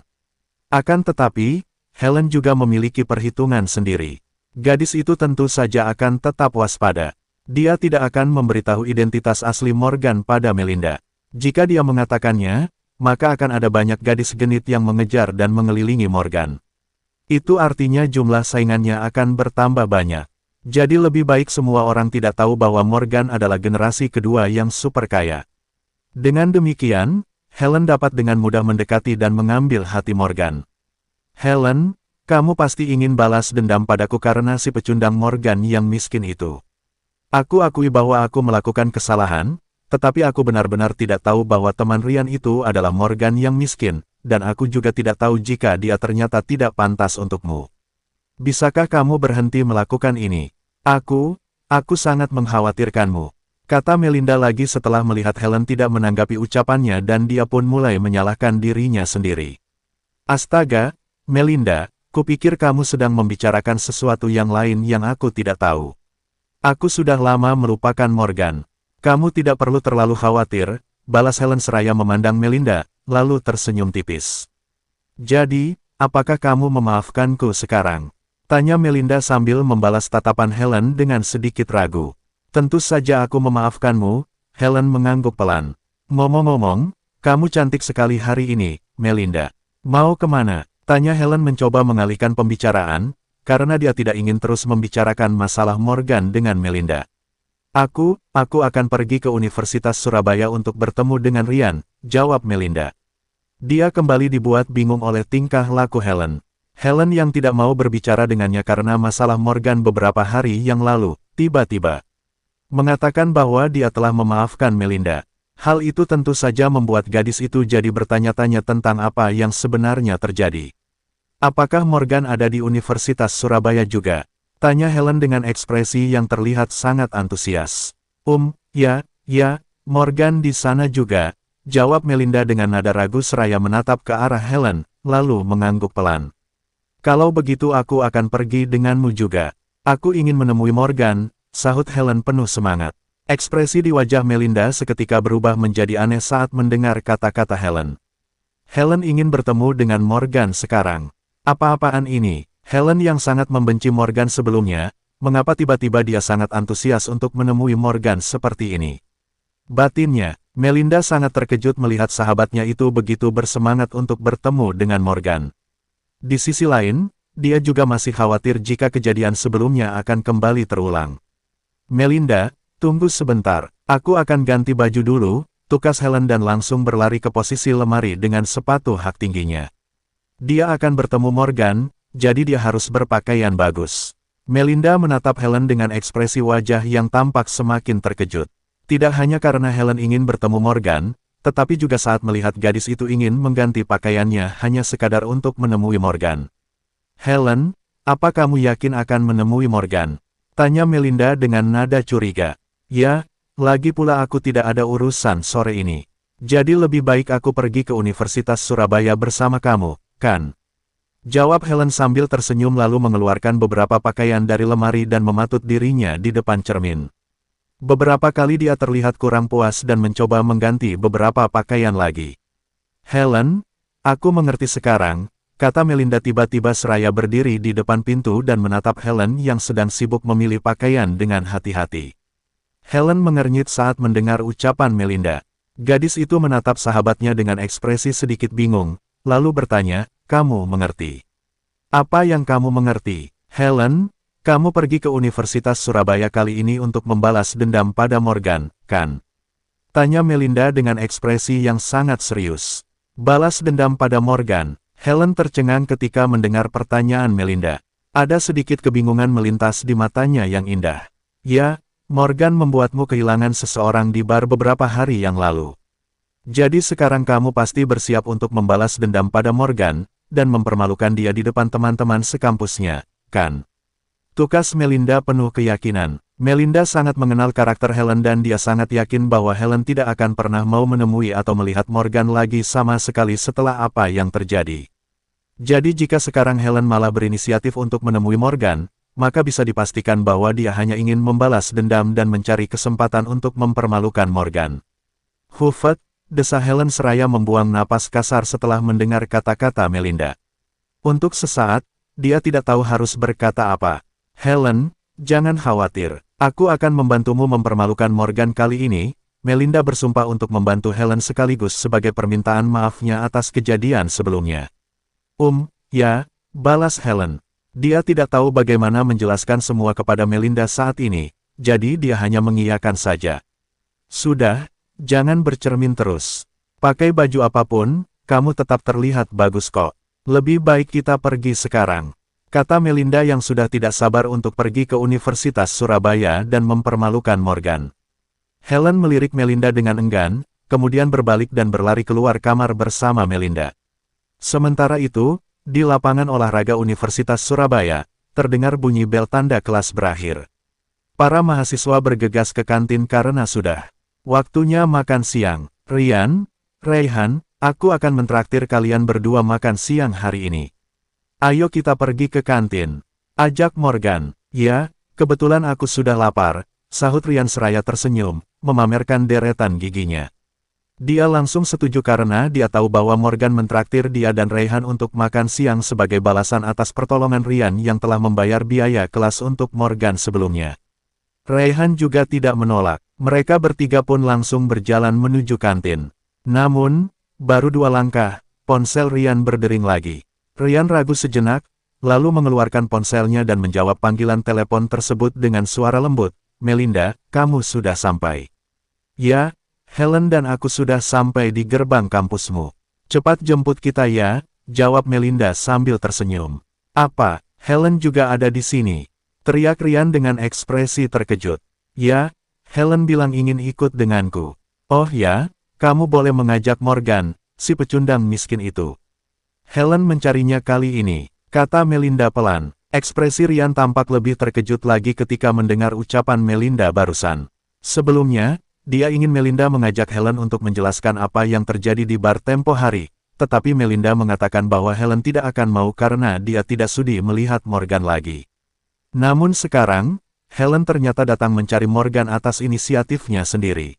Akan tetapi, Helen juga memiliki perhitungan sendiri. Gadis itu tentu saja akan tetap waspada. Dia tidak akan memberitahu identitas asli Morgan pada Melinda. Jika dia mengatakannya, maka akan ada banyak gadis genit yang mengejar dan mengelilingi Morgan. Itu artinya jumlah saingannya akan bertambah banyak. Jadi lebih baik semua orang tidak tahu bahwa Morgan adalah generasi kedua yang super kaya. Dengan demikian, Helen dapat dengan mudah mendekati dan mengambil hati Morgan. Helen, kamu pasti ingin balas dendam padaku karena si pecundang Morgan yang miskin itu. Aku akui bahwa aku melakukan kesalahan, tetapi aku benar-benar tidak tahu bahwa teman Ryan itu adalah Morgan yang miskin, dan aku juga tidak tahu jika dia ternyata tidak pantas untukmu. Bisakah kamu berhenti melakukan ini? Aku sangat mengkhawatirkanmu, kata Melinda lagi setelah melihat Helen tidak menanggapi ucapannya dan dia pun mulai menyalahkan dirinya sendiri. Astaga, Melinda, kupikir kamu sedang membicarakan sesuatu yang lain yang aku tidak tahu. Aku sudah lama melupakan Morgan. Kamu tidak perlu terlalu khawatir, balas Helen seraya memandang Melinda, lalu tersenyum tipis. Jadi, apakah kamu memaafkanku sekarang? Tanya Melinda sambil membalas tatapan Helen dengan sedikit ragu. Tentu saja aku memaafkanmu, Helen mengangguk pelan. Ngomong-ngomong, kamu cantik sekali hari ini, Melinda. Mau kemana? Tanya Helen mencoba mengalihkan pembicaraan, karena dia tidak ingin terus membicarakan masalah Morgan dengan Melinda. Aku akan pergi ke Universitas Surabaya untuk bertemu dengan Ryan, jawab Melinda. Dia kembali dibuat bingung oleh tingkah laku Helen. Helen yang tidak mau berbicara dengannya karena masalah Morgan beberapa hari yang lalu, tiba-tiba mengatakan bahwa dia telah memaafkan Melinda. Hal itu tentu saja membuat gadis itu jadi bertanya-tanya tentang apa yang sebenarnya terjadi. Apakah Morgan ada di Universitas Surabaya juga? Tanya Helen dengan ekspresi yang terlihat sangat antusias. Ya, Morgan di sana juga, jawab Melinda dengan nada ragu seraya menatap ke arah Helen, lalu mengangguk pelan. Kalau begitu aku akan pergi denganmu juga. Aku ingin menemui Morgan, sahut Helen penuh semangat. Ekspresi di wajah Melinda seketika berubah menjadi aneh saat mendengar kata-kata Helen. Helen ingin bertemu dengan Morgan sekarang. Apa-apaan ini? Helen yang sangat membenci Morgan sebelumnya, mengapa tiba-tiba dia sangat antusias untuk menemui Morgan seperti ini? Batinnya, Melinda sangat terkejut melihat sahabatnya itu begitu bersemangat untuk bertemu dengan Morgan. Di sisi lain, dia juga masih khawatir jika kejadian sebelumnya akan kembali terulang. Melinda, tunggu sebentar, aku akan ganti baju dulu, tukas Helen dan langsung berlari ke posisi lemari dengan sepatu hak tingginya. Dia akan bertemu Morgan, jadi dia harus berpakaian bagus. Melinda menatap Helen dengan ekspresi wajah yang tampak semakin terkejut. Tidak hanya karena Helen ingin bertemu Morgan, tetapi juga saat melihat gadis itu ingin mengganti pakaiannya hanya sekadar untuk menemui Morgan. Helen, apa kamu yakin akan menemui Morgan? Tanya Melinda dengan nada curiga. Ya, lagi pula aku tidak ada urusan sore ini. Jadi lebih baik aku pergi ke Universitas Surabaya bersama kamu, kan? Jawab Helen sambil tersenyum lalu mengeluarkan beberapa pakaian dari lemari dan mematut dirinya di depan cermin. Beberapa kali dia terlihat kurang puas dan mencoba mengganti beberapa pakaian lagi. Helen, aku mengerti sekarang, kata Melinda tiba-tiba seraya berdiri di depan pintu dan menatap Helen yang sedang sibuk memilih pakaian dengan hati-hati. Helen mengernyit saat mendengar ucapan Melinda. Gadis itu menatap sahabatnya dengan ekspresi sedikit bingung, lalu bertanya, kamu mengerti? Apa yang kamu mengerti? Helen, kamu pergi ke Universitas Surabaya kali ini untuk membalas dendam pada Morgan, kan? Tanya Melinda dengan ekspresi yang sangat serius. Balas dendam pada Morgan. Helen tercengang ketika mendengar pertanyaan Melinda. Ada sedikit kebingungan melintas di matanya yang indah. Ya, Morgan membuatmu kehilangan seseorang di bar beberapa hari yang lalu. Jadi sekarang kamu pasti bersiap untuk membalas dendam pada Morgan, dan mempermalukan dia di depan teman-teman sekampusnya, kan? Tukas Melinda penuh keyakinan. Melinda sangat mengenal karakter Helen dan dia sangat yakin bahwa Helen tidak akan pernah mau menemui atau melihat Morgan lagi sama sekali setelah apa yang terjadi. Jadi jika sekarang Helen malah berinisiatif untuk menemui Morgan, maka bisa dipastikan bahwa dia hanya ingin membalas dendam dan mencari kesempatan untuk mempermalukan Morgan. Hufet, desa Helen seraya membuang napas kasar setelah mendengar kata-kata Melinda. Untuk sesaat, dia tidak tahu harus berkata apa. Helen, jangan khawatir, aku akan membantumu mempermalukan Morgan kali ini. Melinda bersumpah untuk membantu Helen sekaligus sebagai permintaan maafnya atas kejadian sebelumnya. Ya, balas Helen. Dia tidak tahu bagaimana menjelaskan semua kepada Melinda saat ini, jadi dia hanya mengiyakan saja. Sudah, jangan bercermin terus. Pakai baju apapun, kamu tetap terlihat bagus kok. Lebih baik kita pergi sekarang, kata Melinda yang sudah tidak sabar untuk pergi ke Universitas Surabaya dan mempermalukan Morgan. Helen melirik Melinda dengan enggan, kemudian berbalik dan berlari keluar kamar bersama Melinda. Sementara itu, di lapangan olahraga Universitas Surabaya, terdengar bunyi bel tanda kelas berakhir. Para mahasiswa bergegas ke kantin karena sudah waktunya makan siang. Ryan, Raihan, aku akan mentraktir kalian berdua makan siang hari ini. Ayo kita pergi ke kantin, ajak Morgan. Ya, kebetulan aku sudah lapar, sahut Ryan seraya tersenyum, memamerkan deretan giginya. Dia langsung setuju karena dia tahu bahwa Morgan mentraktir dia dan Raihan untuk makan siang sebagai balasan atas pertolongan Ryan yang telah membayar biaya kelas untuk Morgan sebelumnya. Raihan juga tidak menolak. Mereka bertiga pun langsung berjalan menuju kantin. Namun, baru 2 langkah, ponsel Ryan berdering lagi. Ryan ragu sejenak, lalu mengeluarkan ponselnya dan menjawab panggilan telepon tersebut dengan suara lembut. "Melinda, kamu sudah sampai." "Ya, Helen dan aku sudah sampai di gerbang kampusmu. Cepat jemput kita ya," jawab Melinda sambil tersenyum. "Apa, Helen juga ada di sini?" teriak Ryan dengan ekspresi terkejut. "Ya, Helen bilang ingin ikut denganku." "Oh ya, kamu boleh mengajak Morgan, si pecundang miskin itu." "Helen mencarinya kali ini," kata Melinda pelan. Ekspresi Ryan tampak lebih terkejut lagi ketika mendengar ucapan Melinda barusan. Sebelumnya, dia ingin Melinda mengajak Helen untuk menjelaskan apa yang terjadi di bar tempo hari, tetapi Melinda mengatakan bahwa Helen tidak akan mau karena dia tidak sudi melihat Morgan lagi. Namun sekarang, Helen ternyata datang mencari Morgan atas inisiatifnya sendiri.